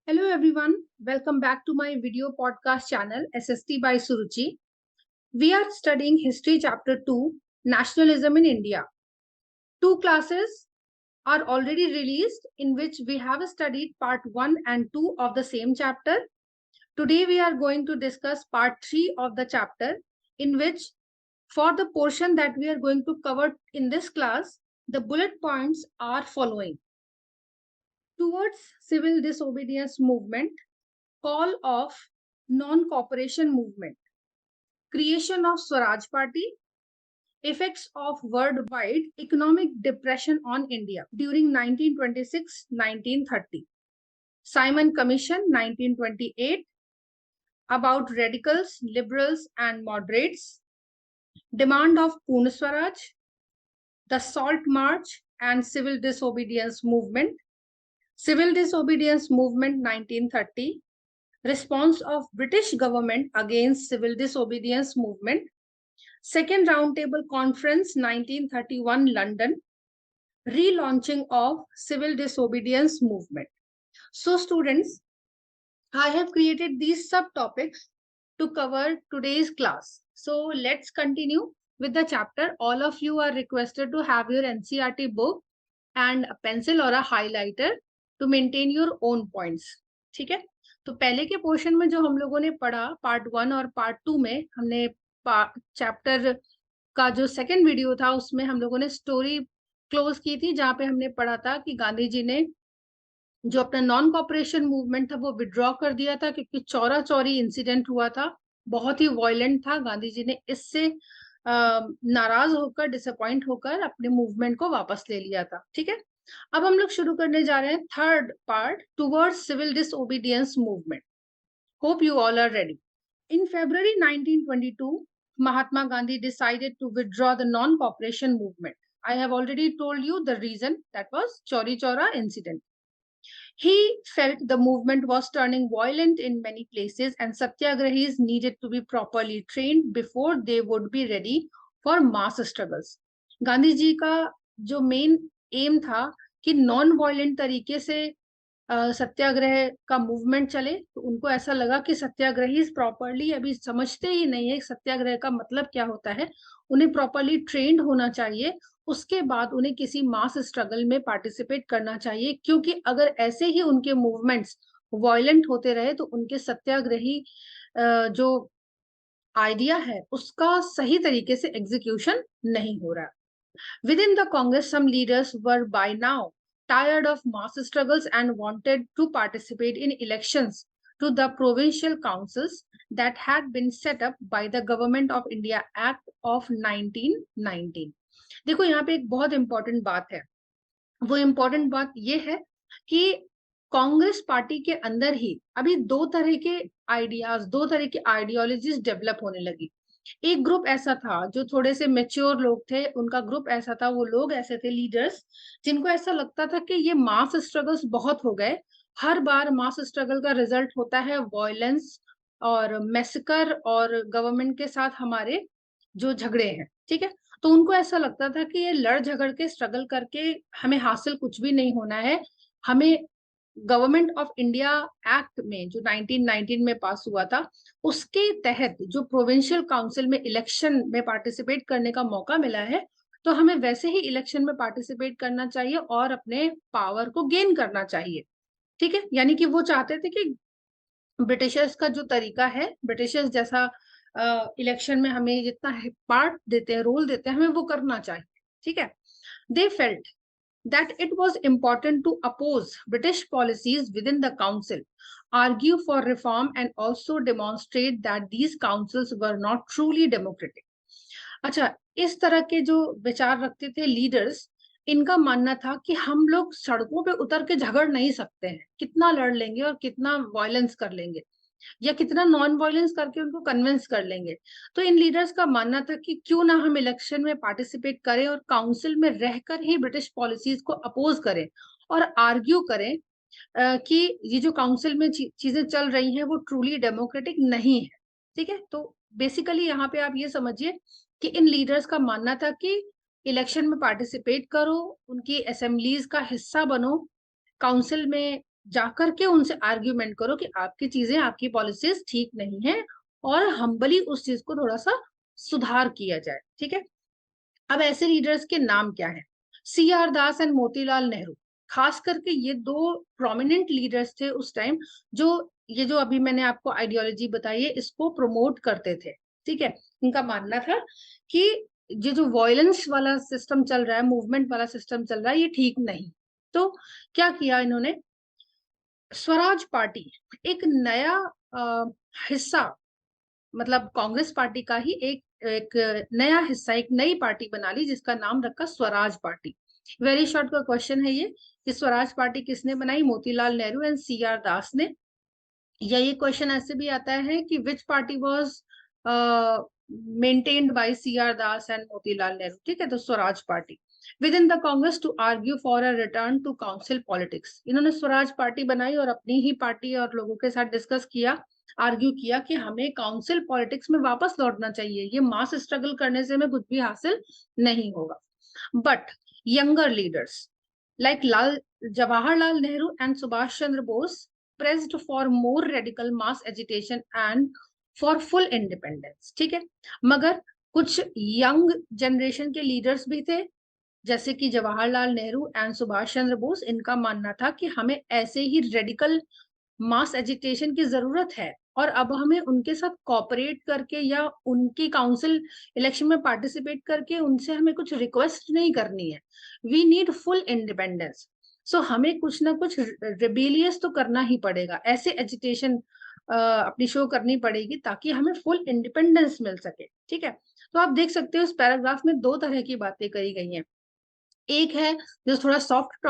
Hello everyone, welcome back to my video podcast channel SST by Suruchi. We are studying History Chapter 2, Nationalism in India. Two classes are already released in which we have studied part 1 and 2 of the same chapter. Today we are going to discuss part 3 of the chapter, in which for the portion that we are going to cover in this class, the bullet points are following. Towards civil disobedience movement, call of non-cooperation movement, creation of Swaraj Party, effects of worldwide economic depression on India during 1926-1930, Simon Commission 1928, about radicals, liberals and moderates, demand of Purna Swaraj, the Salt March and civil disobedience movement, civil disobedience movement 1930, response of British government against civil disobedience movement, Second Roundtable Conference 1931 London, relaunching of civil disobedience movement. So students, I have created these subtopics to cover today's class. So let's continue with the chapter. All of you are requested to have your NCERT book and a pencil or a highlighter to maintain your own points. ठीक है, तो पहले के portion में जो हम लोगों ने पढ़ा पार्ट 1 और पार्ट 2 में, हमने चैप्टर का जो सेकंड वीडियो था उसमें हम लोगों ने स्टोरी क्लोज की थी, जहां पे हमने पढ़ा था कि गांधी जी ने जो अपना नॉन कॉपरेशन मूवमेंट था वो विड्रॉ कर दिया था, क्योंकि चौरा चौरी इंसिडेंट हुआ था, बहुत ही वायलेंट था। गांधी जी ने इससे नाराज होकर, डिसअपॉइंट होकर अपने मूवमेंट को वापस ले लिया था। ठीक है, अब हम लोग शुरू करने जा रहे हैं third part, towards civil disobedience movement. Hope you all are ready. In February 1922, Mahatma Gandhi decided to withdraw the non-cooperation movement. I have already told you the reason, that was Chauri Chaura incident. He felt the movement was turning violent in many places and satyagrahis needed to be properly trained before they would be ready for mass struggles. Gandhi ji का जो main M था कि non violent तरीके से सत्याग्रह का movement चले, तो उनको ऐसा लगा कि सत्याग्रही प्रॉपरली अभी समझते ही नहीं है सत्याग्रह का मतलब क्या होता है, उन्हें प्रॉपरली ट्रेंड होना चाहिए, उसके बाद उन्हें किसी मास स्ट्रगल में पार्टिसिपेट करना चाहिए, क्योंकि अगर ऐसे ही उनके मूवमेंट्स वायलेंट होते रहे तो उनके सत्याग्रही जो आइडिया है उसका सही तरीके से एग्जीक्यूशन नहीं हो रहा। Within the Congress, some leaders were by now tired of mass struggles and wanted to participate in elections to the provincial councils that had been set up by the Government of India Act of 1919. देखो यहाँ पे एक बहुत important बात है, वो important बात ये है कि कांग्रेस पार्टी के अंदर ही अभी दो तरह के आइडियाज, दो तरह की आइडियोलॉजीज डेवलप होने लगी। एक ग्रुप ऐसा था जो थोड़े से मेच्योर लोग थे, उनका ग्रुप ऐसा था, वो लोग ऐसे थे लीडर्स जिनको ऐसा लगता था कि ये मास स्ट्रगल्स बहुत हो गए, हर बार मास स्ट्रगल का रिजल्ट होता है वायलेंस और मैसेकर और गवर्नमेंट के साथ हमारे जो झगड़े हैं। ठीक है, तो उनको ऐसा लगता था कि ये लड़ झगड़ के स्ट्रगल करके हमें हासिल कुछ भी नहीं होना है, हमें गवर्नमेंट ऑफ इंडिया एक्ट में जो 1919 में पास हुआ था उसके तहत जो प्रोविंशियल काउंसिल में इलेक्शन में पार्टिसिपेट करने का मौका मिला है, तो हमें वैसे ही इलेक्शन में पार्टिसिपेट करना चाहिए और अपने पावर को गेन करना चाहिए। ठीक है, यानी कि वो चाहते थे कि ब्रिटिशर्स का जो तरीका है, ब्रिटिशर्स जैसा इलेक्शन में हमें जितना पार्ट देते हैं, रोल देते हैं, हमें वो करना चाहिए। ठीक है, they felt that it was important to oppose British policies within the council, argue for reform, and also demonstrate that these councils were not truly democratic. अच्छा, इस तरह के जो विचार रखते थे लीडर्स, इनका मानना था कि हम लोग सड़कों पे उतर के झगड़ नहीं सकते हैं, कितना लड़ लेंगे और कितना वायलेंस कर लेंगे या कितना नॉन वायलेंस करके उनको कन्विंस कर लेंगे। तो इन लीडर्स का मानना था कि क्यों ना हम इलेक्शन में पार्टिसिपेट करें और काउंसिल में रहकर ही ब्रिटिश पॉलिसीज को अपोज करें और आर्ग्यू करें कि ये जो काउंसिल में चीजें चल रही हैं वो ट्रूली डेमोक्रेटिक नहीं है। ठीक है, तो बेसिकली यहाँ पे आप ये समझिए कि इन लीडर्स का मानना था कि इलेक्शन में पार्टिसिपेट करो, उनकी असेंबलीज का हिस्सा बनो, काउंसिल में जाकर के उनसे आर्ग्यूमेंट करो कि आपकी चीजें, आपकी पॉलिसीज ठीक नहीं है, और हम्बली उस चीज को थोड़ा सा सुधार किया जाए। ठीक है, अब ऐसे लीडर्स के नाम क्या है? C R Das and Motilal Nehru, खास करके ये दो प्रोमिनेंट लीडर्स थे उस टाइम, जो ये जो अभी मैंने आपको आइडियोलॉजी बताई है इसको प्रमोट करते थे। ठीक है, इनका मानना था कि ये जो वायलेंस वाला सिस्टम चल रहा है, मूवमेंट वाला सिस्टम चल रहा है, ये ठीक नहीं। तो क्या किया इन्होंने? स्वराज पार्टी, एक नया हिस्सा, मतलब कांग्रेस पार्टी का ही एक एक नया हिस्सा, एक नई पार्टी बना ली जिसका नाम रखा स्वराज पार्टी। वेरी शॉर्ट का क्वेश्चन है ये कि स्वराज पार्टी किसने बनाई? Motilal Nehru and C R Das ने। या ये क्वेश्चन ऐसे भी आता है कि which party was maintained by C R Das and Motilal Nehru. ठीक है, तो Swaraj party within the Congress to argue for a return to council politics. इन्होंने स्वराज पार्टी बनाई और अपनी ही पार्टी और लोगों के साथ डिस्कस किया, आर्ग्यू किया कि हमें काउंसिल पॉलिटिक्स में वापस लौटना चाहिए, ये मास स्ट्रगल करने से हमें कुछ भी हासिल नहीं होगा। But younger leaders like Jawaharlal Nehru and Subhash Chandra Bose pressed for more radical mass agitation and for full independence। ठीक है, मगर कुछ यंग जनरेशन के लीडर्स भी थे जैसे कि जवाहरलाल नेहरू एंड सुभाष चंद्र बोस। इनका मानना था कि हमें ऐसे ही रेडिकल मास एजिटेशन की जरूरत है, और अब हमें उनके साथ कॉपरेट करके या उनकी काउंसिल इलेक्शन में पार्टिसिपेट करके उनसे हमें कुछ रिक्वेस्ट नहीं करनी है। We need full independence. So हमें कुछ ना कुछ रिबेलियस तो करना ही पड़ेगा, ऐसे एजिटेशन अपनी शो करनी पड़ेगी ताकि हमें फुल इंडिपेंडेंस मिल सके। ठीक है, तो आप देख सकते हो इस पैराग्राफ में दो तरह की बातें करी गई हैं। एक है जो थोड़ा सॉफ्ट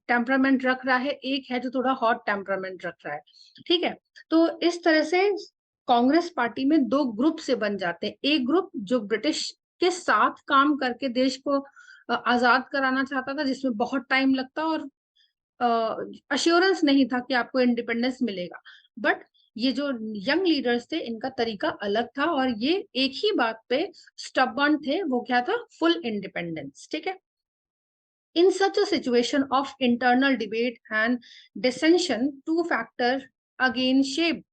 टेम्परामेंट रख रहा है, एक है जो थोड़ा हॉट टेम्परामेंट रख रहा है। ठीक है, तो इस तरह से कांग्रेस पार्टी में दो ग्रुप से बन जाते हैं। एक ग्रुप जो ब्रिटिश के साथ काम करके देश को आजाद कराना चाहता था, जिसमें बहुत टाइम लगता और अश्योरेंस नहीं था कि आपको इंडिपेंडेंस मिलेगा। बट ये जो यंग लीडर्स थे इनका तरीका अलग था, और ये एक ही बात पे स्टबर्न थे, वो क्या था? Full independence. ठीक है, in such a situation of internal debate and dissension, two factors again shaped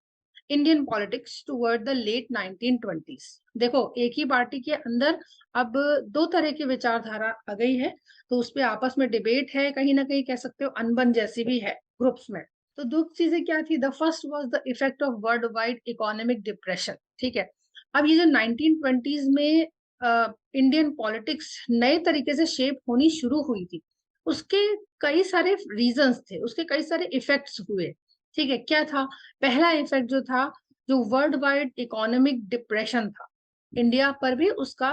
Indian politics toward the late 1920s। देखो, एक ही पार्टी के अंदर अब दो तरह की विचारधारा आ गई है, तो उस पे आपस में डिबेट है, कहीं ना कहीं कह सकते हो अनबन जैसी भी है ग्रुप्स में। तो दो चीजें क्या थी? The first was the effect of world wide economic depression. ठीक है, अब ये जो 1920s में इंडियन पॉलिटिक्स नए तरीके से शेप होनी शुरू हुई थी, उसके कई सारे रीजंस थे, उसके कई सारे इफेक्ट्स हुए। ठीक है, क्या था? पहला इफेक्ट जो था, जो वर्ल्ड वाइड इकोनॉमिक डिप्रेशन था, इंडिया पर भी उसका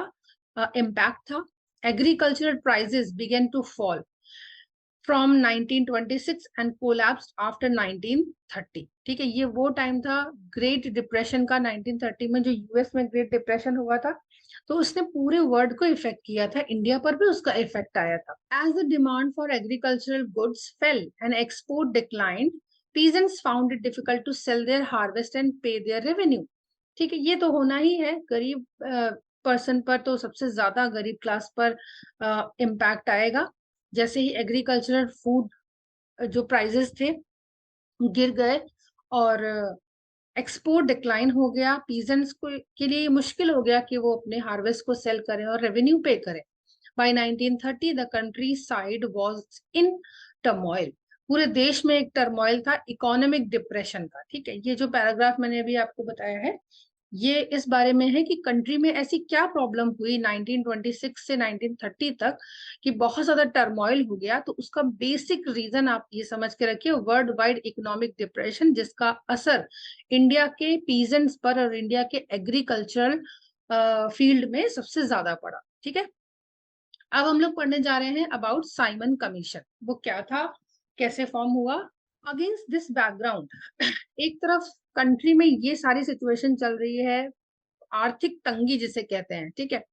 इम्पैक्ट था। Agricultural prices began to fall from 1926 and collapsed after 1930। ठीक है, ये वो टाइम था ग्रेट डिप्रेशन का, 1930 में जो यूएस में ग्रेट डिप्रेशन हुआ था, तो उसने पूरे वर्ल्ड को इफेक्ट किया था, इंडिया पर भी उसका इफेक्ट आया था। As the demand for agricultural goods fell and export declined, peasants found it difficult to sell their harvest and pay their revenue। ठीक है, ये तो होना ही है, गरीब पर्सन पर तो सबसे ज्यादा गरीब क्लास पर इम्पैक्ट आएगा। जैसे ही एग्रीकल्चरल फूड जो प्राइजेस थे गिर गए और एक्सपोर्ट डिक्लाइन हो गया, पीजेंट्स को के लिए मुश्किल हो गया कि वो अपने हार्वेस्ट को सेल करें और रेवेन्यू पे करें। By 1930 the countryside was in turmoil. पूरे देश में एक टर्मोइल था, इकोनॉमिक डिप्रेशन का। ठीक है, ये जो पैराग्राफ मैंने अभी आपको बताया है, ये इस बारे में है कि कंट्री में ऐसी क्या प्रॉब्लम हुई 1926 से 1930 तक कि बहुत ज्यादा टर्मोइल हो गया। तो उसका बेसिक रीजन आप ये समझ के रखिए, वर्ल्ड वाइड इकोनॉमिक डिप्रेशन, जिसका असर इंडिया के पीजेंट्स पर और इंडिया के एग्रीकल्चरल फील्ड में सबसे ज्यादा पड़ा। ठीक है, अब हम लोग पढ़ने जा रहे हैं अबाउट साइमन कमीशन। वो क्या था, कैसे फॉर्म हुआ? अगेंस्ट दिस बैकग्राउंड, एक तरफ कंट्री में ये सारी सिचुएशन चल रही है, आर्थिक तंगी जिसे कहते हैं। ठीक है,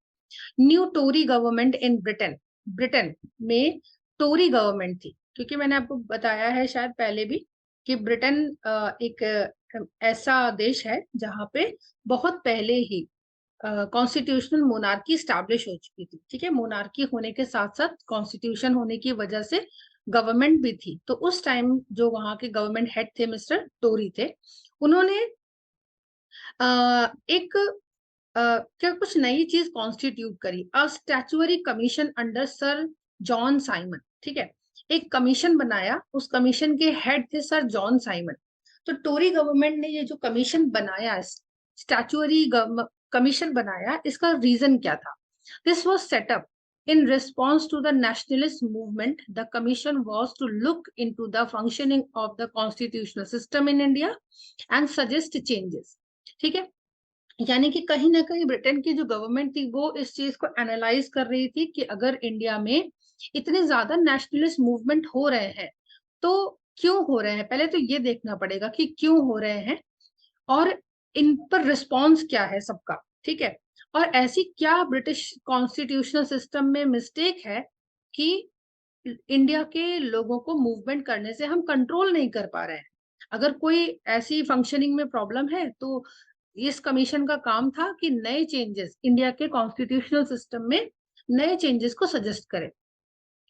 new Tory government in Britain, Britain में टोरी गवर्नमेंट थी, क्योंकि मैंने आपको बताया है शायद पहले भी कि ब्रिटेन एक ऐसा देश है जहां पे बहुत पहले ही कॉन्स्टिट्यूशनल मोनार्की स्टैब्लिश हो चुकी थी। ठीक है, मोनार्की होने के साथ साथ कॉन्स्टिट्यूशन होने की वजह से गवर्नमेंट भी थी। तो उस टाइम जो वहां के गवर्नमेंट हेड थे मिस्टर टोरी थे, उन्होंने एक क्या कुछ नई चीज कॉन्स्टिट्यूट करी, a statutory commission under sir John Simon. ठीक है, एक कमीशन बनाया, उस कमीशन के हेड थे सर जॉन साइमन। तो टोरी गवर्नमेंट ने ये जो कमीशन बनाया, स्टैचुअरी कमीशन बनाया, इसका रीजन क्या था? This was setup in response to the nationalist movement. The commission was to look into the functioning of the constitutional system in India and suggest changes. ठीक है, यानी कि कहीं ना कहीं ब्रिटेन की जो गवर्नमेंट थी वो इस चीज को एनालाइज कर रही थी कि अगर इंडिया में इतने ज्यादा नेशनलिस्ट मूवमेंट हो रहे हैं तो क्यों हो रहे हैं, पहले तो ये देखना पड़ेगा कि क्यों हो रहे हैं और इन पर रिस्पॉन्स क्या है सबका। ठीक है, और ऐसी क्या ब्रिटिश कॉन्स्टिट्यूशनल सिस्टम में मिस्टेक है कि इंडिया के लोगों को मूवमेंट करने से हम कंट्रोल नहीं कर पा रहे हैं। अगर कोई ऐसी फंक्शनिंग में प्रॉब्लम है तो इस कमीशन का काम था कि नए चेंजेस इंडिया के कॉन्स्टिट्यूशनल सिस्टम में नए चेंजेस को सजेस्ट करे।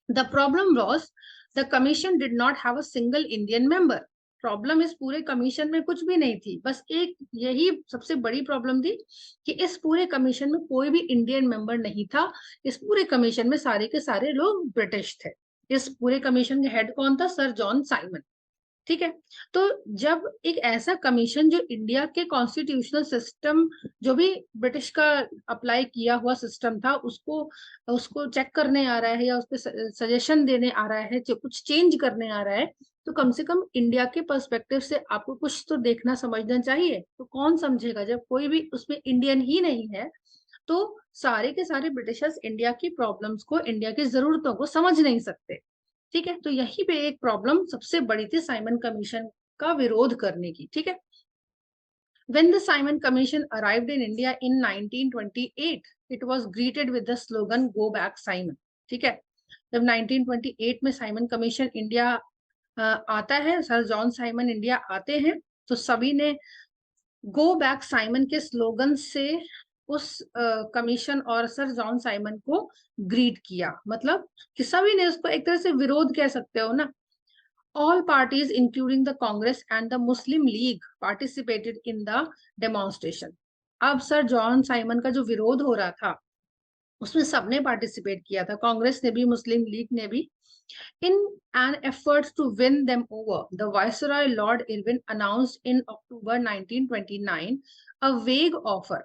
The problem was the commission did not have a single Indian member. Problem इस पूरे कमीशन में कुछ भी नहीं थी, बस एक यही सबसे बड़ी प्रॉब्लम थी कि इस पूरे कमीशन में कोई भी इंडियन मेंबर नहीं था। इस पूरे कमीशन में सारे के सारे लोग ब्रिटिश थे। इस पूरे कमीशन के हेड कौन था? Sir John Simon. ठीक है, तो जब एक ऐसा कमीशन जो इंडिया के कॉन्स्टिट्यूशनल सिस्टम, जो भी ब्रिटिश का अप्लाई किया हुआ सिस्टम था, उसको उसको चेक करने आ रहा है या उस पर सजेशन देने आ रहा है, जो कुछ चेंज करने आ रहा है, तो कम से कम इंडिया के पर्सपेक्टिव से आपको कुछ तो देखना समझना चाहिए। तो कौन समझेगा जब कोई भी उसमें इंडियन ही नहीं है? तो सारे के सारे ब्रिटिशर्स इंडिया की प्रॉब्लम्स को, इंडिया की जरूरतों को समझ नहीं सकते। ठीक है, तो यही पे एक प्रॉब्लम सबसे बड़ी थी साइमन कमीशन का विरोध करने की। ठीक है, when the Simon Commission arrived in India in 1928, it was greeted with the slogan "Go back, Simon." ठीक है, जब 1928 में साइमन कमीशन इंडिया आता है, सर जॉन साइमन इंडिया आते हैं, तो सभी ने गो बैक साइमन के स्लोगन से उस कमीशन और सर जॉन साइमन को ग्रीट किया। मतलब कि सभी ने उसको एक तरह से विरोध कह सकते हो ना। All parties, including the Congress and the Muslim League, participated in the demonstration. अब सर जॉन साइमन का जो विरोध हो रहा था उसमें सबने पार्टिसिपेट किया था, कांग्रेस ने भी, मुस्लिम लीग ने भी। In an effort to win them over, the Viceroy Lord Irwin announced in October 1929 a vague offer.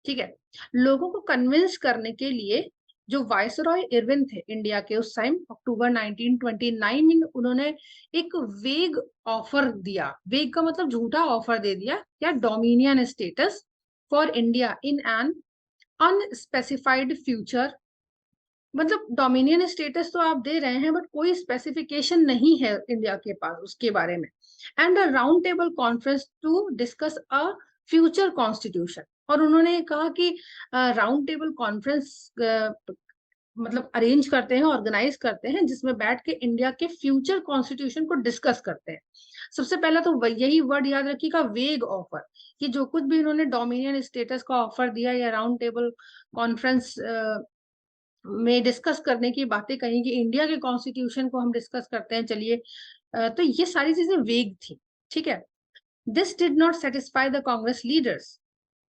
ठीक है, लोगों को कन्विंस करने के लिए जो वायसरॉय इरविन थे इंडिया के उस टाइम, अक्टूबर 1929 में उन्होंने एक वेग ऑफर दिया। वेग का मतलब झूठा ऑफर दे दिया, या dominion status for India in an unspecified future. मतलब डोमिनियन स्टेटस तो आप दे रहे हैं बट कोई स्पेसिफिकेशन नहीं है इंडिया के पास उसके बारे में। And a round table conference to discuss a future constitution. और उन्होंने कहा कि राउंड टेबल कॉन्फ्रेंस मतलब अरेंज करते हैं, ऑर्गेनाइज करते हैं, जिसमें बैठ के इंडिया के फ्यूचर कॉन्स्टिट्यूशन को डिस्कस करते हैं। सबसे पहला तो यही वर्ड याद रखिएगा, वेग ऑफर, कि जो कुछ भी इन्होंने डोमिनियन स्टेटस का ऑफर दिया या राउंड टेबल कॉन्फ्रेंस में डिस्कस करने की बातें कही कि इंडिया के कॉन्स्टिट्यूशन को हम डिस्कस करते हैं, चलिए, तो ये सारी चीजें वेग थी। ठीक है, this did not satisfy the Congress leaders,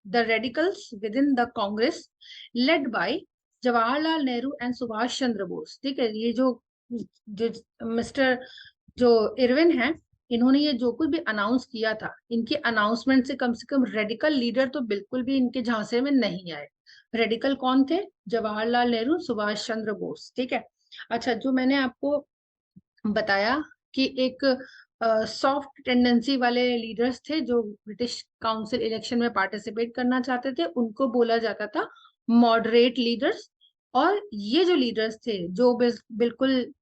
the radicals within the Congress led by Jawaharlal Nehru and Subhash Chandra Bose. ठीक है, ये जो जो मिस्टर जो इरविन है, इन्होंने ये जो कुछ भी अनाउंस किया था, इनके अनाउंसमेंट से कम रेडिकल लीडर तो बिल्कुल भी इनके झांसे में नहीं आए। रेडिकल कौन थे? जवाहरलाल नेहरू, सुभाष चंद्र बोस। ठीक है, अच्छा, जो मैंने आपको बताया कि एक सॉफ्ट टेंडेंसी वाले लीडर्स थे जो ब्रिटिश काउंसिल इलेक्शन में पार्टिसिपेट करना चाहते थे, उनको बोला जाता था मॉडरेट लीडर्स। और ये जो लीडर्स थे जो बिल्कुल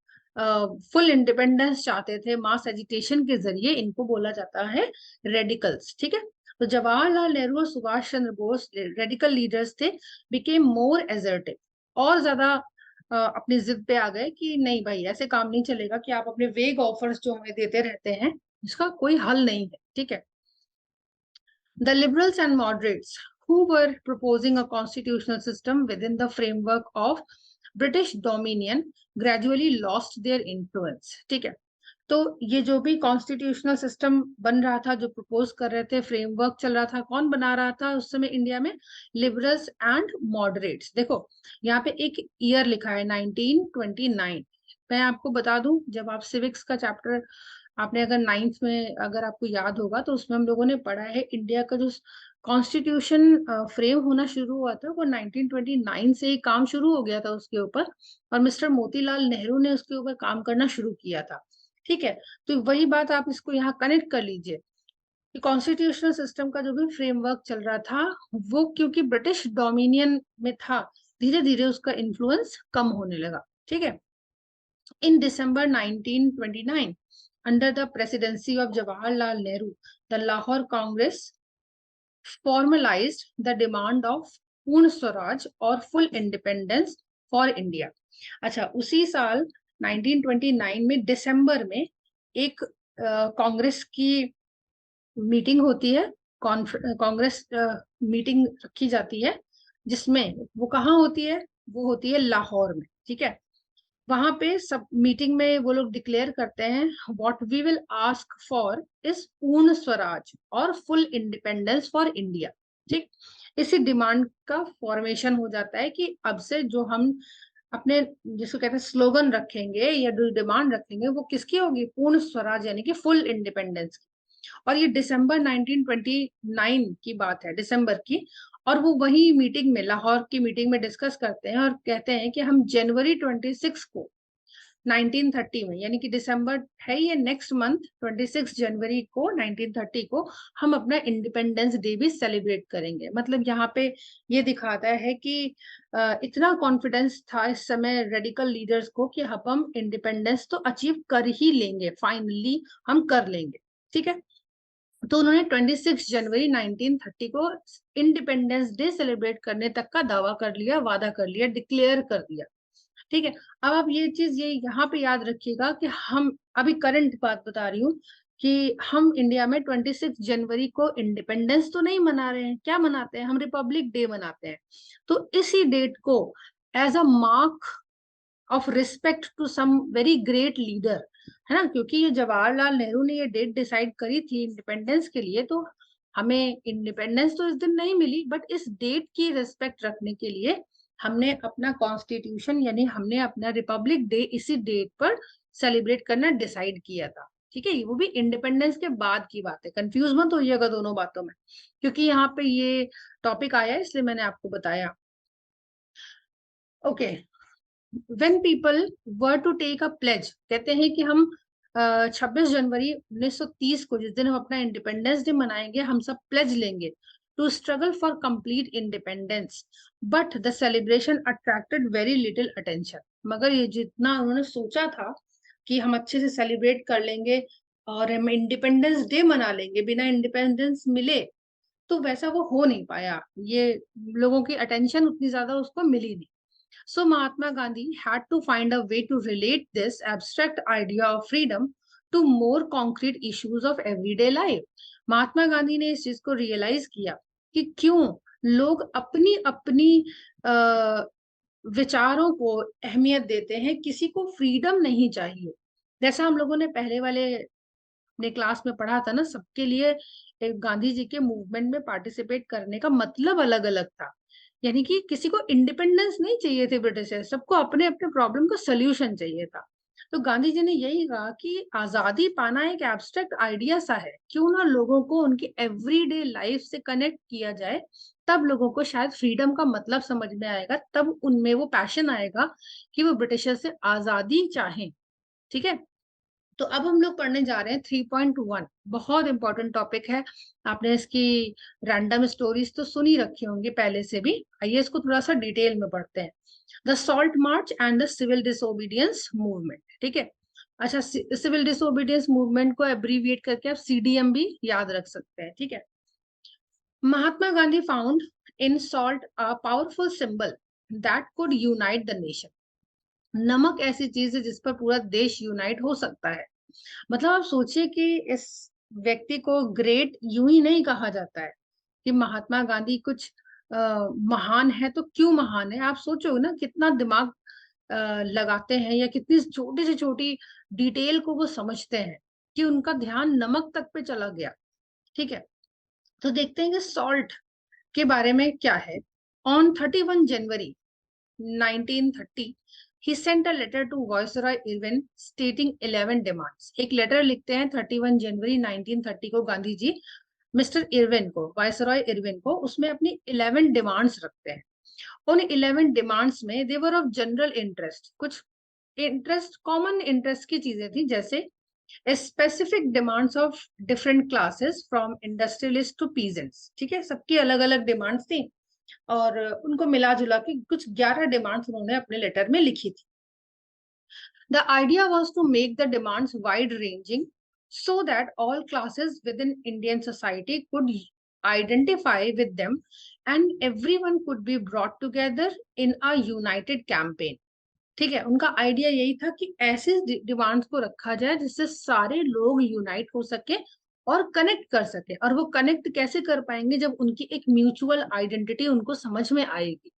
फुल इंडिपेंडेंस चाहते थे मास एजिटेशन के जरिए, इनको बोला जाता है रेडिकल्स। ठीक है, तो जवाहरलाल नेहरू और सुभाष चंद्र बोस रेडिकल लीडर्स थे, बिकेम मोर एजर्टिव, और ज्यादा अपनी जिद पे आ गए कि नहीं भाई, ऐसे काम नहीं चलेगा कि आप अपने वेग ऑफर्स जो हमें देते रहते हैं, इसका कोई हल नहीं है। ठीक है, the liberals and moderates who were proposing a constitutional system within the framework of British dominion gradually lost their influence. ठीक है, तो ये जो भी कॉन्स्टिट्यूशनल सिस्टम बन रहा था, जो प्रपोज कर रहे थे, फ्रेमवर्क चल रहा था, कौन बना रहा था उस समय इंडिया में? Liberals and moderates. देखो यहाँ पे एक ईयर लिखा है 1929। मैं आपको बता दूं, जब आप सिविक्स का चैप्टर आपने अगर 9th में अगर आपको याद होगा तो उसमें हम लोगों ने पढ़ा है इंडिया का जो कॉन्स्टिट्यूशन फ्रेम होना शुरू हुआ था वो 1929 से ही काम शुरू हो गया था उसके ऊपर, और मिस्टर मोतीलाल नेहरू ने उसके ऊपर काम करना शुरू किया था। ठीक है, तो वही बात आप इसको यहाँ कनेक्ट कर लीजिए कि कॉन्स्टिट्यूशनल सिस्टम का जो भी फ्रेमवर्क चल रहा था वो क्योंकि ब्रिटिश डोमिनियन में था, धीरे धीरे उसका इन्फ्लुएंस कम होने लगा। ठीक है, इन दिसंबर 1929 under the presidency of Jawaharlal Nehru, the Lahore Congress formalized the demand of पूर्ण स्वराज और फुल इंडिपेंडेंस फॉर इंडिया। अच्छा, उसी साल 1929 में दिसंबर में एक कांग्रेस की मीटिंग होती है, कांग्रेस मीटिंग रखी जाती है, जिसमें वो कहाँ होती है? वो होती है लाहौर में। ठीक है, वहां पे सब मीटिंग में वो लोग डिक्लेयर करते हैं what we will ask for is Purna Swaraj और फुल इंडिपेंडेंस फॉर इंडिया। ठीक, इसी डिमांड का फॉर्मेशन हो जाता है कि अब से जो हम अपने जिसको कहते हैं स्लोगन रखेंगे या जो डिमांड रखेंगे वो किसकी होगी? पूर्ण स्वराज यानी कि फुल इंडिपेंडेंस की। और ये दिसंबर 1929 की बात है, दिसंबर की। और वो वही मीटिंग में, लाहौर की मीटिंग में डिस्कस करते हैं और कहते हैं कि हम जनवरी 26 को 1930 में, यानी कि दिसंबर है ये नेक्स्ट मंथ, 26 जनवरी को 1930 को हम अपना इंडिपेंडेंस डे भी सेलिब्रेट करेंगे। मतलब यहाँ पे ये दिखाता है कि इतना कॉन्फिडेंस था इस समय रेडिकल लीडर्स को कि हम इंडिपेंडेंस तो अचीव कर ही लेंगे, फाइनली हम कर लेंगे। ठीक है, तो उन्होंने 26 जनवरी 1930 को इंडिपेंडेंस डे सेलिब्रेट करने तक का दावा कर लिया, वादा कर लिया, डिक्लेयर कर दिया। ठीक है, अब आप ये चीज ये यहाँ पे याद रखिएगा कि हम अभी करंट बात बता रही हूँ कि हम इंडिया में 26 जनवरी को इंडिपेंडेंस तो नहीं मना रहे हैं, क्या मनाते हैं? हम रिपब्लिक डे मनाते हैं। तो इसी डेट को as a mark of respect to some very great leader, है ना, क्योंकि ये जवाहरलाल नेहरू ने ये डेट डिसाइड करी थी इंडिपेंडेंस के लिए, तो हमें इंडिपेंडेंस तो इस दिन नहीं मिली, बट इस डेट की रिस्पेक्ट रखने के लिए हमने अपना कॉन्स्टिट्यूशन यानी हमने अपना रिपब्लिक डे इसी डेट पर सेलिब्रेट करना डिसाइड किया था। ठीक है, वो भी इंडिपेंडेंस के बाद की बात है, कंफ्यूज मत होइएगा दोनों बातों में, क्योंकि यहाँ पे ये टॉपिक आया इसलिए मैंने आपको बताया। Okay, when people were to take a pledge, कहते हैं कि हम 26 जनवरी 1930 को, जिस दिन हम अपना इंडिपेंडेंस डे मनाएंगे, हम सब प्लेज लेंगे to struggle for complete independence, but the celebration attracted very little attention. मगर ये जितना उन्होंने सोचा था कि हम अच्छे से सेलिब्रेट कर लेंगे और हम इंडिपेंडेंस डे मना लेंगे बिना इंडिपेंडेंस मिले, तो वैसा वो हो नहीं पाया, ये लोगों की अटेंशन उतनी ज्यादा उसको मिली नहीं। So Mahatma Gandhi had to find a way to relate this abstract idea of freedom to more concrete issues of everyday life. Mahatma Gandhi ने इस चीज को रियलाइज किया कि क्यों लोग अपनी अपनी विचारों को अहमियत देते हैं, किसी को फ्रीडम नहीं चाहिए। जैसा हम लोगों ने पहले वाले अपने क्लास में पढ़ा था ना, सबके लिए गांधी जी के मूवमेंट में पार्टिसिपेट करने का मतलब अलग अलग था, यानी कि किसी को इंडिपेंडेंस नहीं चाहिए थे ब्रिटिश से, सबको अपने अपने प्रॉब्लम का सोल्यूशन चाहिए था। तो गांधी जी ने यही कहा कि आजादी पाना एक एब्स्ट्रैक्ट आइडिया सा है, क्यों ना लोगों को उनकी एवरीडे लाइफ से कनेक्ट किया जाए, तब लोगों को शायद फ्रीडम का मतलब समझ में आएगा, तब उनमें वो पैशन आएगा कि वो ब्रिटिशर से आजादी चाहें। ठीक है, तो अब हम लोग पढ़ने जा रहे हैं 3.1, बहुत इंपॉर्टेंट टॉपिक है। आपने इसकी रैंडम स्टोरीज तो सुनी रखी होंगी पहले से भी, आइए इसको थोड़ा सा डिटेल में पढ़ते हैं। The salt march and the civil disobedience movement. ठीक है, अच्छा, सिविल डिसोबीडियंस मूवमेंट को एब्रीविएट करके आप सीडीएम भी याद रख सकते हैं। ठीक है, Mahatma Gandhi found in salt a powerful symbol that could unite the nation. नमक ऐसी चीज है जिस पर पूरा देश यूनाइट हो सकता है। मतलब आप सोचिए कि इस व्यक्ति को ग्रेट यूं ही नहीं कहा जाता है कि महात्मा गांधी कुछ महान है, तो क्यों महान है? आप सोचो ना, कितना दिमाग लगाते हैं या कितनी छोटी से छोटी डिटेल को वो समझते हैं कि उनका ध्यान नमक तक पे चला गया। ठीक है, तो देखते हैं कि सॉल्ट के बारे में क्या है। On 31 January 1930 he sent a letter to Viceroy Irwin stating 11 demands। एक लेटर लिखते हैं 31 जनवरी 1930 को गांधी जी मिस्टर इरविन को, वायसरॉय इरविन को, उसमें अपनी 11 डिमांड्स रखते हैं। उन 11 डिमांड्स में देवर ऑफ जनरल इंटरेस्ट, कुछ इंटरेस्ट कॉमन इंटरेस्ट की चीजें थी, जैसे specific demands of different classes from industrialist to peasants. ठीक है, सबकी अलग अलग डिमांड्स थी और उनको मिला जुला के कुछ 11 डिमांड्स उन्होंने अपने लेटर में लिखी थी। The idea was to make the demands wide ranging so that all classes within Indian society could identify with them and everyone could be brought together in a united campaign। ठीक है, उनका idea यही था कि ऐसे demands को रखा जाए जिससे सारे लोग यूनाइट हो सके और कनेक्ट कर सके। और वो कनेक्ट कैसे कर पाएंगे, जब उनकी एक म्यूचुअल आइडेंटिटी उनको समझ में आएगी।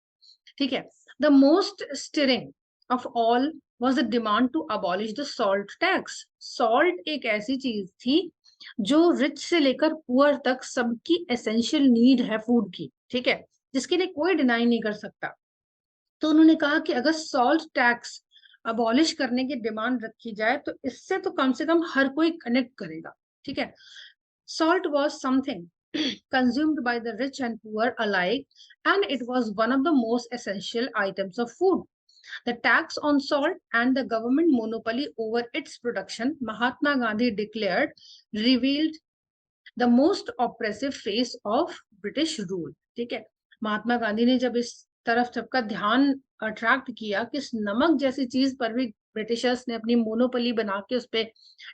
ठीक है, the most stirring of all was the demand to abolish the salt tax। Salt एक ऐसी चीज थी जो रिच से लेकर पुअर तक सबकी एसेंशियल नीड है फूड की। ठीक है, जिसके लिए कोई डिनाई नहीं कर सकता। तो उन्होंने कहा कि अगर सॉल्ट टैक्स अबॉलिश करने की डिमांड रखी जाए तो इससे तो कम से कम हर कोई कनेक्ट करेगा। ठीक है, salt was something consumed by the rich and poor alike and it was one of the most essential items of food। The tax on salt and the government monopoly over its production, Mahatma Gandhi declared, revealed the most oppressive face of British rule। ठीक है, महात्मा गांधी ने जब इस तरफ सबका ध्यान attract किया कि इस नमक जैसी चीज पर भी ब्रिटिशर्स ने अपनी मोनोपोली बना के उस पर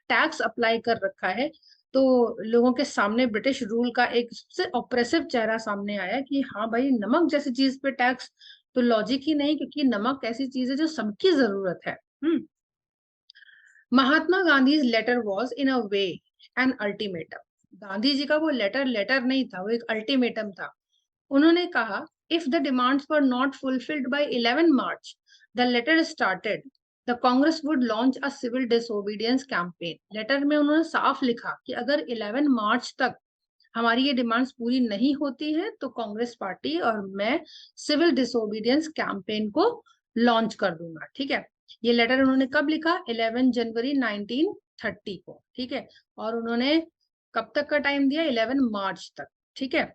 टैक्स अप्लाई कर रखा है, तो लोगों के सामने ब्रिटिश रूल का एक सबसे ऑप्रेसिव चेहरा सामने आया कि हाँ भाई, नमक जैसी चीज पे टैक्स तो लॉजिक ही नहीं, क्योंकि नमक ऐसी चीज है जो सबकी जरूरत है। Mahatma Gandhi letter was in a way an ultimatum. Gandhi ji का वो लेटर लेटर नहीं था, वो एक अल्टीमेटम था। उन्होंने कहा, if the demands were not fulfilled by 11 March, the letter started the Congress would launch a civil disobedience campaign. Letter में उन्होंने साफ लिखा कि अगर 11 मार्च तक हमारी ये डिमांड्स पूरी नहीं होती है तो कांग्रेस पार्टी और मैं सिविल डिसोबीडियंस कैंपेन को लॉन्च कर दूंगा। ठीक है, ये लेटर उन्होंने कब लिखा, 11 जनवरी 1930 को। ठीक है, और उन्होंने कब तक का टाइम दिया, 11 मार्च तक। ठीक है,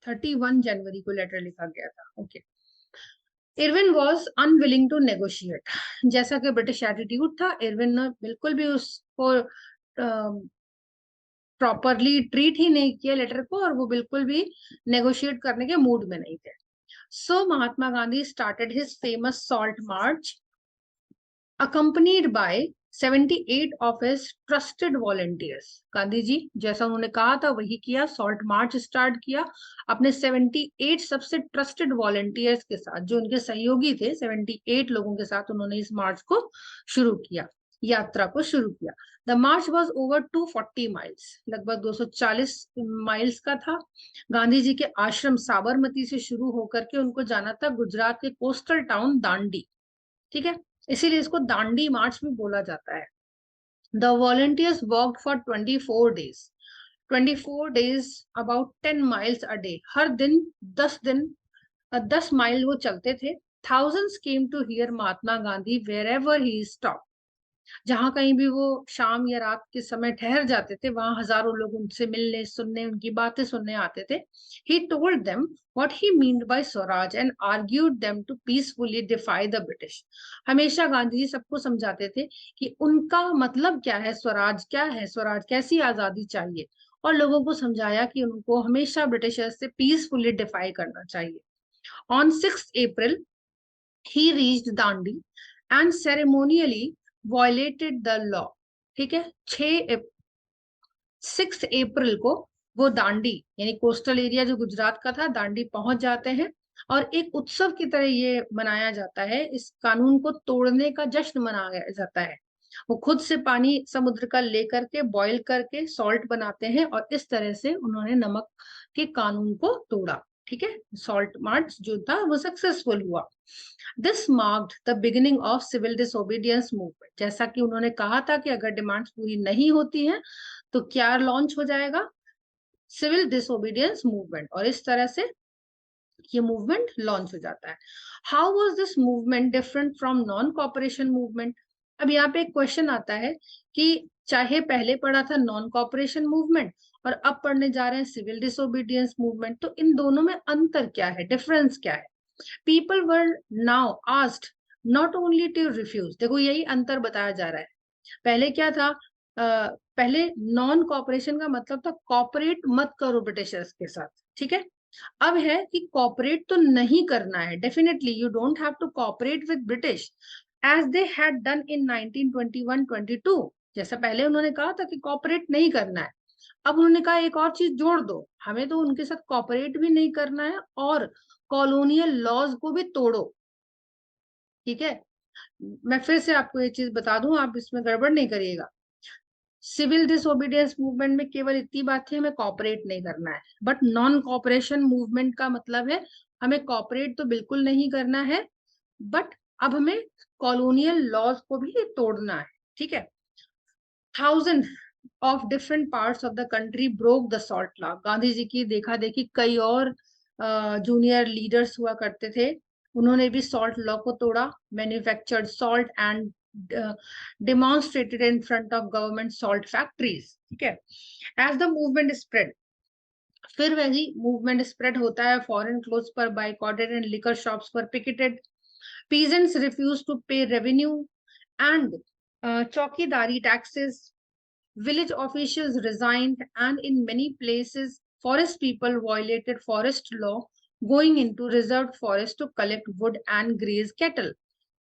31 जनवरी को लेटर लिखा गया था। Okay, Irwin was unwilling to negotiate. जैसा कि ब्रिटिश एटीट्यूड था, इरविन ने बिल्कुल भी उसको प्रॉपरली ट्रीट ही नहीं किया लेटर को, और वो बिल्कुल भी नेगोशिएट करने के मूड में नहीं थे। So Mahatma Gandhi started his famous salt march accompanied by 78 of his trusted volunteers। Gandhi ji जैसा उन्होंने कहा था वही किया, सॉल्ट मार्च स्टार्ट किया अपने 78 सबसे ट्रस्टेड वॉलंटियर्स के साथ, जो उनके सहयोगी थे। 78 लोगों के साथ उन्होंने इस मार्च को शुरू किया, यात्रा को शुरू किया। The March was over 240 miles, लगभग 240 माइल्स का था। गांधी जी के आश्रम साबरमती से शुरू होकर के उनको जाना था गुजरात के कोस्टल टाउन दांडी। ठीक है, इसीलिए इसको दांडी मार्च भी बोला जाता है। The volunteers walked for 24 days, 24 days about 10 miles a day. हर दिन 10 माइल वो चलते थे। Thousands came to hear Mahatma Gandhi wherever he stop. जहां कहीं भी वो शाम या रात के समय ठहर जाते थे, वहां हजारों लोग उनसे मिलने, सुनने, उनकी बातें सुनने आते थे। He told them what he meant by Swaraj and argued them to peacefully defy the British। हमेशा गांधी जी सबको समझाते थे कि उनका मतलब क्या है, स्वराज क्या है, स्वराज कैसी आजादी चाहिए, और लोगों को समझाया कि उनको हमेशा ब्रिटिशर्स से पीसफुली डिफाई करना चाहिए। On 6th April he reached Dandi and ceremonially violated the law। ठीक है, 6 अप्रैल को वो दांडी यानी कोस्टल एरिया जो गुजरात का था, दांडी पहुंच जाते हैं और एक उत्सव की तरह ये मनाया जाता है। इस कानून को तोड़ने का जश्न मनाया जाता है। वो खुद से पानी समुद्र का लेकर के बॉईल करके सॉल्ट बनाते हैं और इस तरह से उन्होंने नमक के कानून को तोड़ा। ठीक है, सॉल्ट मार्च जो था वो सक्सेसफुल हुआ। This marked the beginning of civil disobedience movement. जैसा कि उन्होंने कहा था कि अगर डिमांड्स पूरी नहीं होती हैं तो क्या लॉन्च हो जाएगा, सिविल डिसोबीडियंस मूवमेंट, और इस तरह से ये मूवमेंट लॉन्च हो जाता है। How was this movement different from non cooperation movement? अब यहाँ पे एक क्वेश्चन आता है कि चाहे पहले पढ़ा था नॉन कॉपरेशन मूवमेंट और अब पढ़ने जा रहे हैं सिविल डिसोबीडियंस मूवमेंट, तो इन दोनों में अंतर क्या है, डिफरेंस क्या है? People were now asked not only to refuse, देखो यही अंतर बताया जा रहा है। पहले क्या था, पहले नॉन कॉपरेशन का मतलब था कॉपरेट मत करो ब्रिटिशर्स के साथ, ठीक है। अब है कि कॉपरेट तो नहीं करना है, definitely you don't have to cooperate with British as they had done in 1921-22। जैसा पहले उन्होंने कहा था कि कॉपरेट नहीं करना है, अब उन्होंने कहा एक और चीज जोड़ दो, हमें तो उनके साथ कॉपरेट भी नहीं करना है और कॉलोनियल लॉज को भी तोड़ो, ठीक है। मैं फिर से आपको ये चीज बता दूं, आप इसमें गड़बड़ नहीं करिएगा। सिविल डिसोबीडियंस मूवमेंट में केवल इतनी बात थी, हमें कॉपरेट नहीं करना है, बट नॉन कॉपरेशन मूवमेंट का मतलब है हमें कॉपरेट तो बिल्कुल नहीं करना है, बट अब हमें कॉलोनियल लॉज को भी तोड़ना है, ठीक है। Thousand of different parts of the country broke the salt law. Gandhi ji की देखा देखी कई और जूनियर लीडर्स हुआ करते थे, उन्होंने भी सॉल्ट लॉ को तोड़ा। Manufactured salt and demonstrated in front of government salt factories, ठीक है। as the movement spread, फिर वही मूवमेंट स्प्रेड होता है, फॉरेन क्लोथ्स पर बाइकॉटेड एंड लिकर शॉप्स पर picketed, peasants refused to pay revenue and चौकीदारी taxes, village officials resigned, and in many places forest people violated forest law, going into reserved forest to collect wood and graze cattle,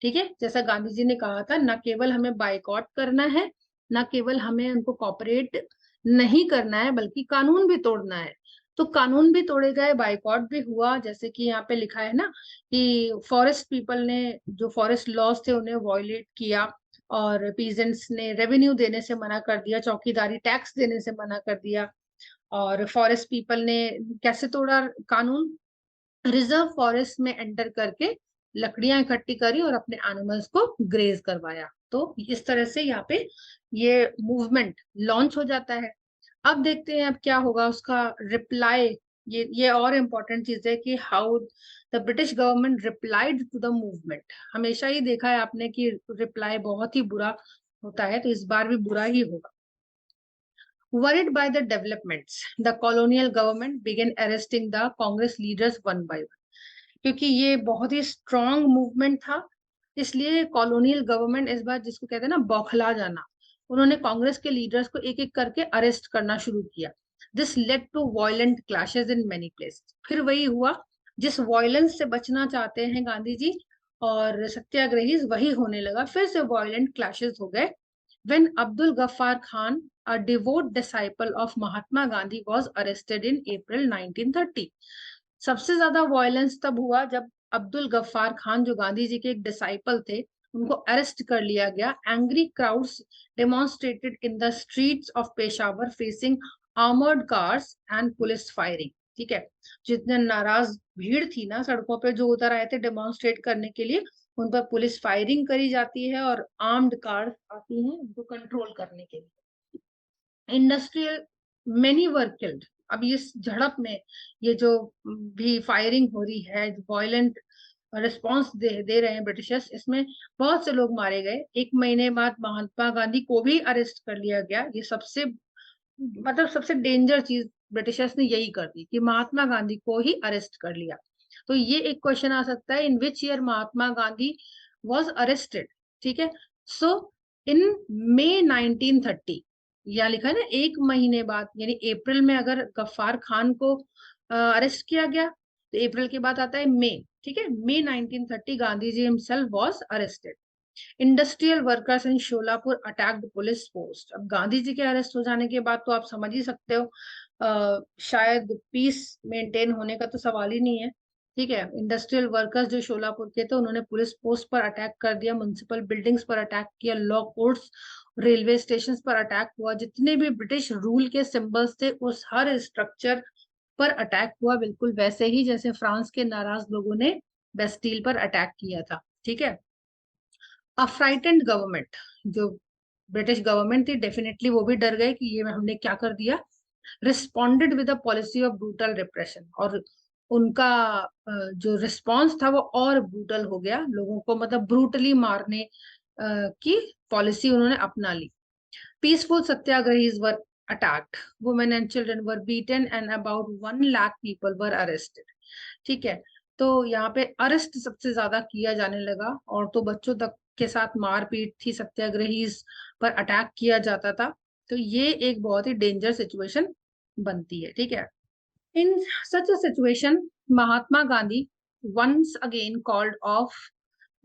ठीक है। जैसा गांधी जी ने कहा था, न केवल हमें बाइकॉट करना है, न केवल हमें उनको कॉपरेट नहीं करना है, बल्कि कानून भी तोड़ना है। तो कानून भी तोड़े गए, बाइकॉट भी हुआ, जैसे कि यहाँ पे लिखा है ना कि फॉरेस्ट पीपल ने जो फॉरेस्ट लॉज थे उन्हें वॉयलेट किया, और पीजेंट्स ने रेवेन्यू देने से मना कर दिया, चौकीदारी टैक्स देने से मना कर दिया। और फॉरेस्ट पीपल ने कैसे तोड़ा कानून, रिजर्व फॉरेस्ट में एंटर करके लकड़ियां इकट्ठी करी और अपने एनिमल्स को ग्रेज करवाया। तो इस तरह से यहाँ पे ये मूवमेंट लॉन्च हो जाता है। अब देखते हैं अब क्या होगा उसका रिप्लाई। ये और इम्पोर्टेंट चीज है कि how the British government replied to the movement. हमेशा ही देखा है आपने कि रिप्लाई बहुत ही बुरा होता है, तो इस बार भी बुरा ही होगा। Worried by the developments, the colonial government began arresting the Congress leaders one by one. क्योंकि ये बहुत ही स्ट्रॉन्ग मूवमेंट था, इसलिए कॉलोनियल गवर्नमेंट इस बार, जिसको कहते हैं ना बौखला जाना, उन्होंने कांग्रेस के लीडर्स को एक एक करके अरेस्ट करना शुरू किया। This led to violent clashes in many places. फिर वही हुआ, जिस वायलेंस से बचना चाहते हैं गांधी जी और सत्याग्रही, वही होने लगा, फिर से वायलेंट क्लैशेस हो गए। when Abdul Ghaffar Khan, a devout disciple of Mahatma Gandhi, was arrested in April 1930. सबसे ज्यादा वायलेंस तब हुआ जब अब्दुल गफ्फार खान, जो गांधी जी के एक डिसाइपल थे, उनको अरेस्ट कर लिया गया। Angry crowds demonstrated in the streets of Peshawar facing armoured cars and police firing, ठीक है। जितने नाराज भीड़ थी ना सड़कों पे, जो उतर आए थे डेमोन्स्ट्रेट करने के लिए, उन पर पुलिस फायरिंग करी जाती है और आर्म्ड कार्स आती हैं उनको कंट्रोल करने के लिए। Industrial many were killed. अब इस झड़प में, ये जो भी फायरिंग हो रही है, वायलेंट रिस्पॉन्स दे रहे हैं ब्रिटिशर्स, इसमें बहुत से लोग मारे गए। एक महीने बाद महात्मा गांधी को भी अरेस्ट कर लिया गया। ये सबसे मतलब सबसे डेंजर चीज ब्रिटिशर्स ने यही कर दी कि महात्मा गांधी को ही अरेस्ट कर लिया। तो ये एक क्वेश्चन आ सकता है, in which year Mahatma Gandhi was arrested, ठीक है। सो इन मई 1930, या लिखा है ना एक महीने बाद, यानी अप्रैल में अगर गफ्फार खान को अरेस्ट किया गया, तो अप्रैल के बाद आता है मई, ठीक है। May 1930 Gandhi ji himself was arrested. Industrial workers in Sholapur attacked police post. अब गांधी जी के अरेस्ट हो जाने के बाद तो आप समझ ही सकते हो, शायद पीस मेंटेन होने का तो सवाल ही नहीं है, ठीक है। इंडस्ट्रियल वर्कर्स जो शोलापुर के थे, उन्होंने पुलिस पोस्ट पर अटैक कर दिया, म्युनिसिपल बिल्डिंग्स पर अटैक किया, लॉ कोर्ट्स, रेलवे स्टेशन पर अटैक हुआ। जितने भी ब्रिटिश रूल के सिंबल्स थे, उस हर स्ट्रक्चर पर अटैक हुआ, बिल्कुल वैसे ही जैसे फ्रांस के नाराज लोगों ने बेस्टील पर अटैक किया था, ठीक है। अ फ्राइटेंड गवर्नमेंट, जो ब्रिटिश गवर्नमेंट थी, डेफिनेटली वो भी डर गए कि ये हमने क्या कर दिया, responded with a policy of brutal repression, और उनका जो रिस्पॉन्स था वो और ब्रूटल हो गया, लोगों को मतलब ब्रूटली मारने की पॉलिसी उन्होंने अपना ली। Peaceful satyagrahis were attacked, women and children were beaten and about 1 lakh people were arrested, ठीक है। तो यहाँ पे अरेस्ट सबसे ज्यादा किया जाने लगा, और तो बच्चों तक के साथ मारपीट थी, सत्याग्रहीज पर अटैक किया जाता था। तो ये एक बहुत ही डेंजर सिचुएशन बनती है, ठीक है। In such a situation Mahatma Gandhi once again called off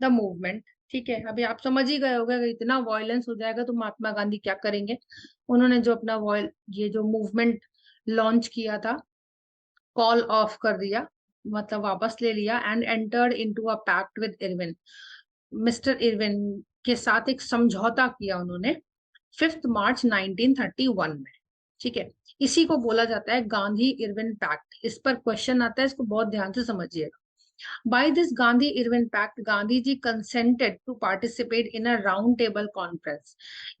the movement, ठीक है। अभी आप समझ ही गए होंगे, अगर इतना वायलेंस हो जाएगा तो महात्मा गांधी क्या करेंगे। उन्होंने जो अपना ये जो मूवमेंट लॉन्च किया था, कॉल ऑफ कर दिया, मतलब वापस ले लिया, and entered into a pact with Irwin, mister Irwin के साथ एक समझौता किया उन्होंने 5 मार्च 1931 में, ठीक है। इसी को बोला जाता है गांधी इरविन पैक्ट। इस पर क्वेश्चन आता है, इसको बहुत ध्यान से समझिएगा। By this Gandhi Irwin Pact, Gandhi ji consented to participate in a round table conference.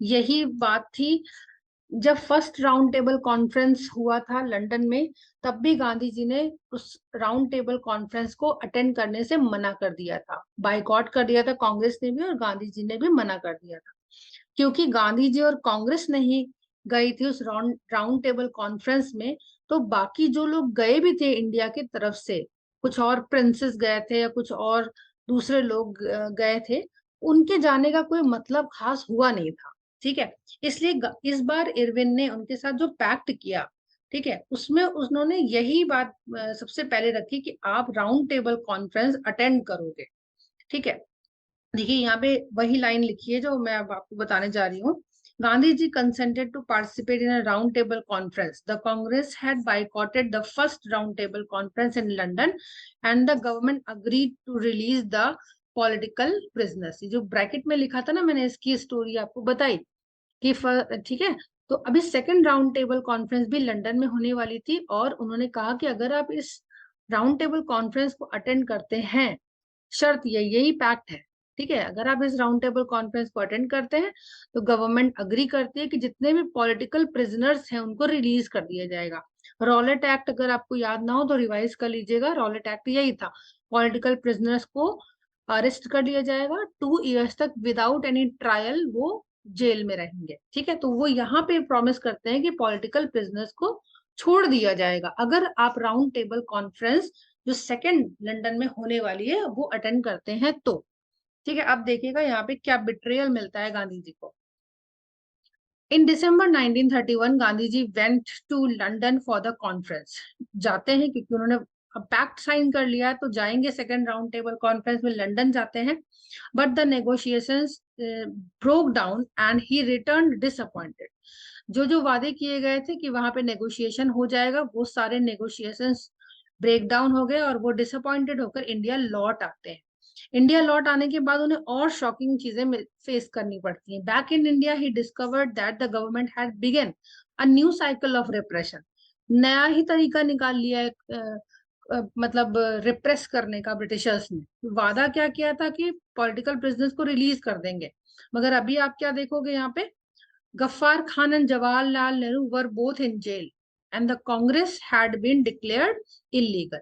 यही बात थी जब फर्स्ट राउंड टेबल कॉन्फ्रेंस हुआ था लंदन में, तब भी गांधी जी ने उस राउंड टेबल कॉन्फ्रेंस को अटेंड करने से मना कर दिया था, बाइकआउट कर दिया था कांग्रेस ने भी और गांधी जी ने भी मना कर दिया था, क्योंकि गांधी जी और कांग्रेस नहीं गई थी उस राउंड टेबल कॉन्फ्रेंस में। तो बाकी जो लोग गए भी थे इंडिया की तरफ से, कुछ और प्रिंसेस गए थे या कुछ और दूसरे लोग गए थे, उनके जाने का कोई मतलब खास हुआ नहीं था, ठीक है। इसलिए इस बार इरविन ने उनके साथ जो पैक्ट किया, ठीक है, उसमें उन्होंने यही बात सबसे पहले रखी कि आप राउंड टेबल कॉन्फ्रेंस अटेंड करोगे, ठीक है। देखिए यहाँ पे वही लाइन लिखी है जो मैं अब आपको बताने जा रही हूँ। Gandhi ji consented to participate in a round table conference, the Congress had boycotted the first round table conference in London and the government agreed to release the political prisoners. जो ब्रैकेट में लिखा था ना, मैंने इसकी स्टोरी आपको बताई कि ठीक है। तो अभी सेकंड राउंड टेबल कॉन्फ्रेंस भी लंदन में होने वाली थी, और उन्होंने कहा कि अगर आप इस राउंड टेबल कॉन्फ्रेंस को अटेंड करते हैं, शर्त यही पैक्ट है, ठीक है, अगर आप इस राउंड टेबल कॉन्फ्रेंस को अटेंड करते हैं तो गवर्नमेंट अग्री करती है कि जितने भी पॉलिटिकल प्रिजनर्स हैं उनको रिलीज कर दिया जाएगा। रॉलेट एक्ट अगर आपको याद ना हो तो रिवाइज कर लीजिएगा, रॉलेट एक्ट यही था, पॉलिटिकल प्रिजनर्स को अरेस्ट कर लिया जाएगा, 2 इयर्स तक विदाउट एनी ट्रायल वो जेल में रहेंगे, ठीक है। तो वो यहाँ पे प्रॉमिस करते हैं कि पॉलिटिकल प्रिजनर्स को छोड़ दिया जाएगा अगर आप राउंड टेबल कॉन्फ्रेंस जो सेकंड लंदन में होने वाली है वो अटेंड करते हैं तो, ठीक है। अब देखिएगा यहाँ पे क्या बिट्रेयल मिलता है गांधी जी को। In December 1931 Gandhi ji went to London for the conference, जाते हैं क्योंकि उन्होंने पैक्ट साइन कर लिया तो जाएंगे सेकेंड राउंड टेबल कॉन्फ्रेंस में, लंदन जाते हैं। But the negotiations broke down and he return disappointed. जो जो वादे किए गए थे कि वहां पे नेगोशिएशन हो जाएगा, वो सारे नेगोशिएशंस ब्रेक डाउन हो गए और वो डिसअपॉइंटेड होकर इंडिया लौट आते हैं। इंडिया लौट आने के बाद उन्हें और शॉकिंग चीजें फेस करनी पड़ती हैं। Back in India he discovered that the government had begun a new cycle of repression. नया ही तरीका निकाल लिया है, मतलब रिप्रेस करने का। ब्रिटिशर्स ने वादा क्या किया था कि पॉलिटिकल प्रिजनर्स को रिलीज कर देंगे, मगर अभी आप क्या देखोगे यहाँ पे, Ghaffar Khan and Jawaharlal Nehru were both in jail and the Congress had been declared illegal.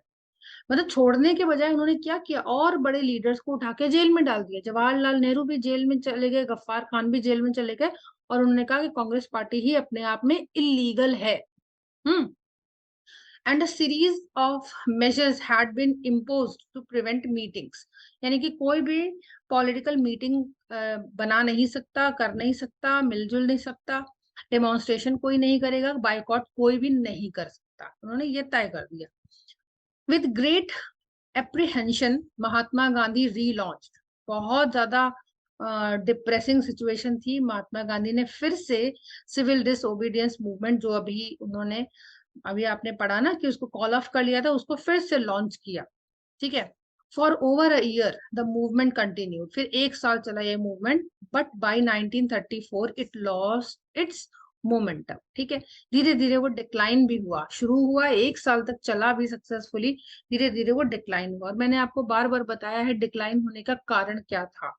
मतलब छोड़ने के बजाय उन्होंने क्या किया, और बड़े लीडर्स को उठा के जेल में डाल दिया। जवाहरलाल नेहरू भी जेल में चले गए, गफ्फार खान भी जेल में चले गए, और उन्होंने कहा कि कांग्रेस पार्टी ही अपने आप में इलीगल है। And a series of measures had been imposed to prevent meetings, यानी कि कोई भी पॉलिटिकल मीटिंग बना नहीं सकता, कर नहीं सकता, मिलजुल नहीं सकता, डेमोन्स्ट्रेशन कोई नहीं करेगा, बाइकआउट कोई भी नहीं कर सकता, उन्होंने ये तय कर दिया। With great apprehension Mahatma Gandhi relaunch, बहुत ज्यादा डिप्रेसिंग सिचुएशन थी, महात्मा गांधी ने फिर से सिविल डिसओबीडियंस मूवमेंट, जो उन्होंने अभी आपने पढ़ा ना कि उसको कॉल ऑफ कर लिया था, उसको फिर से लॉन्च किया, ठीक है। For over a year the movement continued, फिर 1 साल चला ये movement, but by 1934 it lost its momentum, ठीक है। धीरे धीरे वो डिक्लाइन भी हुआ, शुरू हुआ 1 साल तक चला भी सक्सेसफुली, धीरे धीरे वो डिक्लाइन हुआ। और मैंने आपको बार बार बताया है डिक्लाइन होने का कारण क्या था,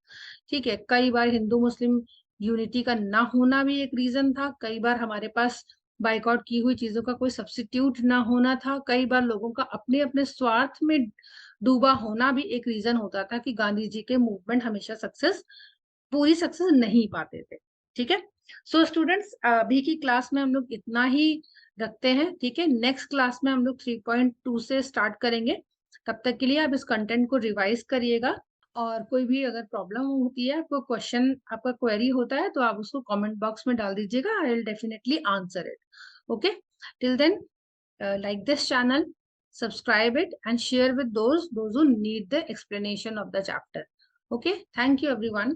ठीक है। कई बार हिंदू मुस्लिम यूनिटी का ना होना भी एक रीजन था, कई बार हमारे पास बाइकआउट की हुई चीजों का कोई सब्सिट्यूट ना होना था, कई बार लोगों का अपने अपने स्वार्थ में डूबा होना भी एक रीजन होता था कि गांधी जी के मूवमेंट हमेशा पूरी सक्सेस नहीं पाते थे, ठीक है। सो स्टूडेंट्स, अभी की क्लास में हम लोग इतना ही रखते हैं, ठीक है। नेक्स्ट क्लास में हम लोग 3.2 से स्टार्ट करेंगे। तब तक के लिए आप इस कंटेंट को रिवाइज करिएगा, और कोई भी अगर प्रॉब्लम होती है, आपको क्वेश्चन, आपका क्वेरी होता है, तो आप उसको कमेंट बॉक्स में डाल दीजिएगा, I will definitely answer it. Okay, till then, like this channel, subscribe it and share with those who need the explanation of the chapter. Okay, thank you everyone.